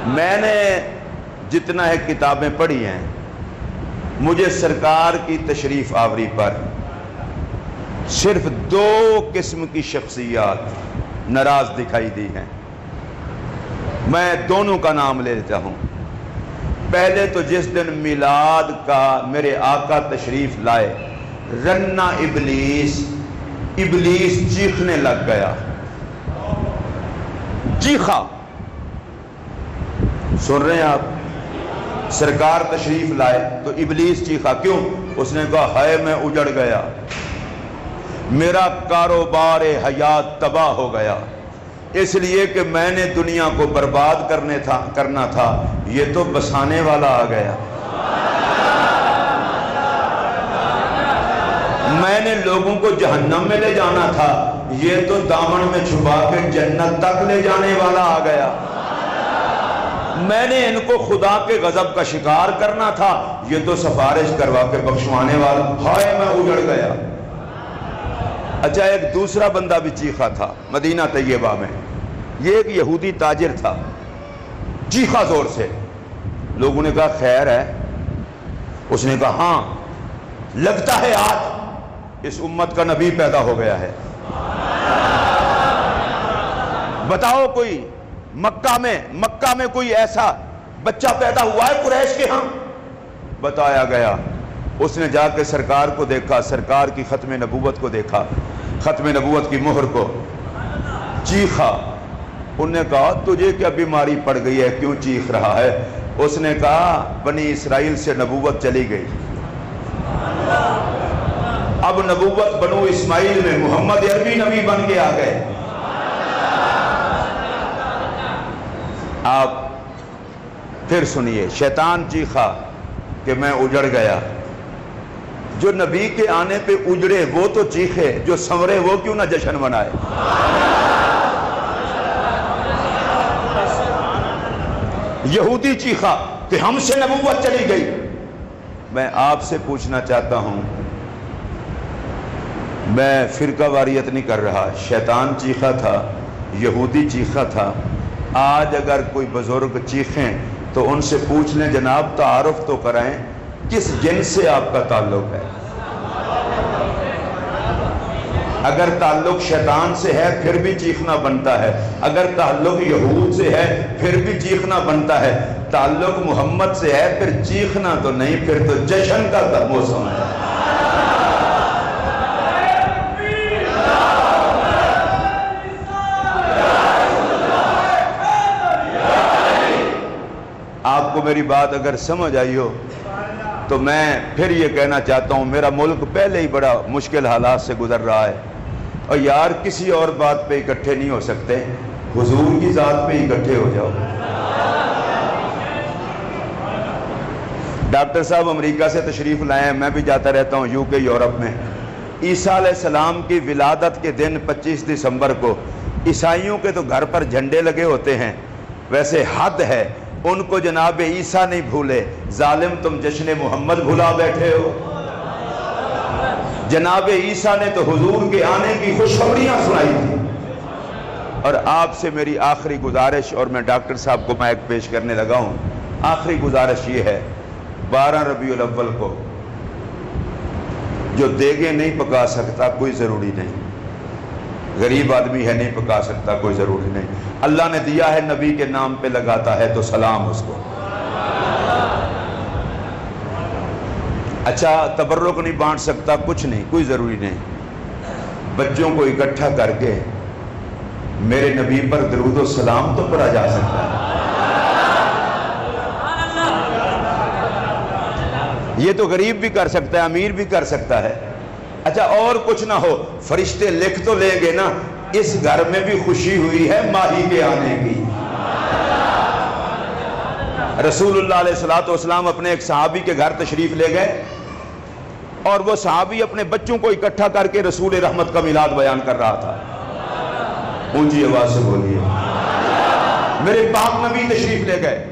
میں نے جتنا ہے کتابیں پڑھی ہیں، مجھے سرکار کی تشریف آوری پر صرف 2 قسم کی شخصیات ناراض دکھائی دی ہیں۔ میں دونوں کا نام لے لیتا ہوں۔ پہلے تو جس دن میلاد کا میرے آقا تشریف لائے، رنا ابلیس چیخنے لگ گیا، چیخا۔ سن رہے ہیں آپ؟ سرکار تشریف لائے تو ابلیس چیخا، کیوں؟ اس نے کہا ہائے میں اجڑ گیا، میرا کاروبار حیات تباہ ہو گیا، اس لیے کہ میں نے دنیا کو برباد کرنا تھا، یہ تو بسانے والا آ گیا۔ میں نے لوگوں کو جہنم میں لے جانا تھا، یہ تو دامن میں چھپا کے جنت تک لے جانے والا آ گیا۔ میں نے ان کو خدا کے غضب کا شکار کرنا تھا، یہ تو سفارش کروا کے بخشوانے والا، ہائے میں اجڑ گیا۔ اچھا، ایک دوسرا بندہ بھی چیخا تھا مدینہ طیبہ میں، یہ ایک یہودی تاجر تھا، چیخا زور سے۔ لوگوں نے کہا خیر ہے؟ اس نے کہا ہاں، لگتا ہے آج اس امت کا نبی پیدا ہو گیا ہے۔ بتاؤ کوئی مکہ میں کوئی ایسا بچہ پیدا ہوا ہے قریش کے ہاں؟ بتایا گیا۔ اس نے جا کے سرکار کو دیکھا، سرکار کی ختم نبوت کو دیکھا، ختم نبوت کی مہر کو، چیخا۔ انہوں نے کہا تجھے کیا بیماری پڑ گئی ہے، کیوں چیخ رہا ہے؟ اس نے کہا بنی اسرائیل سے نبوت چلی گئی، اب نبوت بنو اسماعیل میں محمد عربی نبی بن کے آ گئے۔ آپ پھر سنیے، شیطان چیخا کہ میں اجڑ گیا۔ جو نبی کے آنے پہ اجڑے وہ تو چیخے، جو سنورے وہ کیوں نہ جشن منائے؟ یہودی چیخا کہ ہم سے نبوت چلی گئی۔ میں آپ سے پوچھنا چاہتا ہوں، میں فرقہ واریت نہیں کر رہا، شیطان چیخا تھا، یہودی چیخا تھا۔ آج اگر کوئی بزرگ چیخیں تو ان سے پوچھ لیں جناب تعارف تو کرائیں، کس جنس سے آپ کا تعلق ہے؟ اگر تعلق شیطان سے ہے پھر بھی چیخنا بنتا ہے، اگر تعلق یہود سے ہے پھر بھی چیخنا بنتا ہے، تعلق محمد سے ہے پھر چیخنا تو نہیں، پھر تو جشن کا موسم ہے۔ آپ کو میری بات اگر سمجھ آئی ہو تو میں پھر یہ کہنا چاہتا ہوں، میرا ملک پہلے ہی بڑا مشکل حالات سے گزر رہا ہے، اور یار کسی اور بات پہ اکٹھے نہیں ہو سکتے، حضور کی ذات پہ اکٹھے ہو جاؤ۔ ڈاکٹر صاحب امریکہ سے تشریف لائے ہیں، میں بھی جاتا رہتا ہوں یو کے، یورپ میں۔ عیسیٰ علیہ السلام کی ولادت کے دن 25 دسمبر کو عیسائیوں کے تو گھر پر جھنڈے لگے ہوتے ہیں، ویسے حد ہے ان کو جناب عیسیٰ نہیں بھولے، ظالم تم جشن محمد بھلا بیٹھے ہو۔ جناب عیسیٰ نے تو حضور کے آنے کی خوشخبریاں سنائی تھی۔ اور آپ سے میری آخری گزارش، اور میں ڈاکٹر صاحب کو مائک پیش کرنے لگا ہوں، آخری گزارش یہ ہے، 12 ربیع الاول کو جو دیگیں نہیں پکا سکتا کوئی ضروری نہیں، غریب آدمی ہے نہیں پکا سکتا کوئی ضروری نہیں، اللہ نے دیا ہے نبی کے نام پہ لگاتا ہے تو سلام اس کو۔ اچھا تبرک نہیں بانٹ سکتا کچھ نہیں، کوئی ضروری نہیں، بچوں کو اکٹھا کر کے میرے نبی پر درود و سلام تو پڑھا جا سکتا ہے۔ یہ تو غریب بھی کر سکتا ہے، امیر بھی کر سکتا ہے۔ اچھا اور کچھ نہ ہو، فرشتے لکھ تو لیں گے نا، اس گھر میں بھی خوشی ہوئی ہے ماہی کے آنے کی۔ رسول اللہ علیہ السلام اپنے ایک صحابی کے گھر تشریف لے گئے، اور وہ صحابی اپنے بچوں کو اکٹھا کر کے رسول رحمت کا میلاد بیان کر رہا تھا۔ اونچی آواز سے بولیے، میرے پاک نبی تشریف لے گئے۔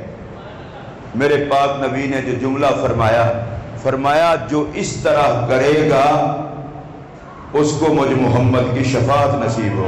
میرے پاک نبی نے جو جملہ فرمایا جو اس طرح کرے گا اس کو مجھ محمد کی شفاعت نصیب ہو۔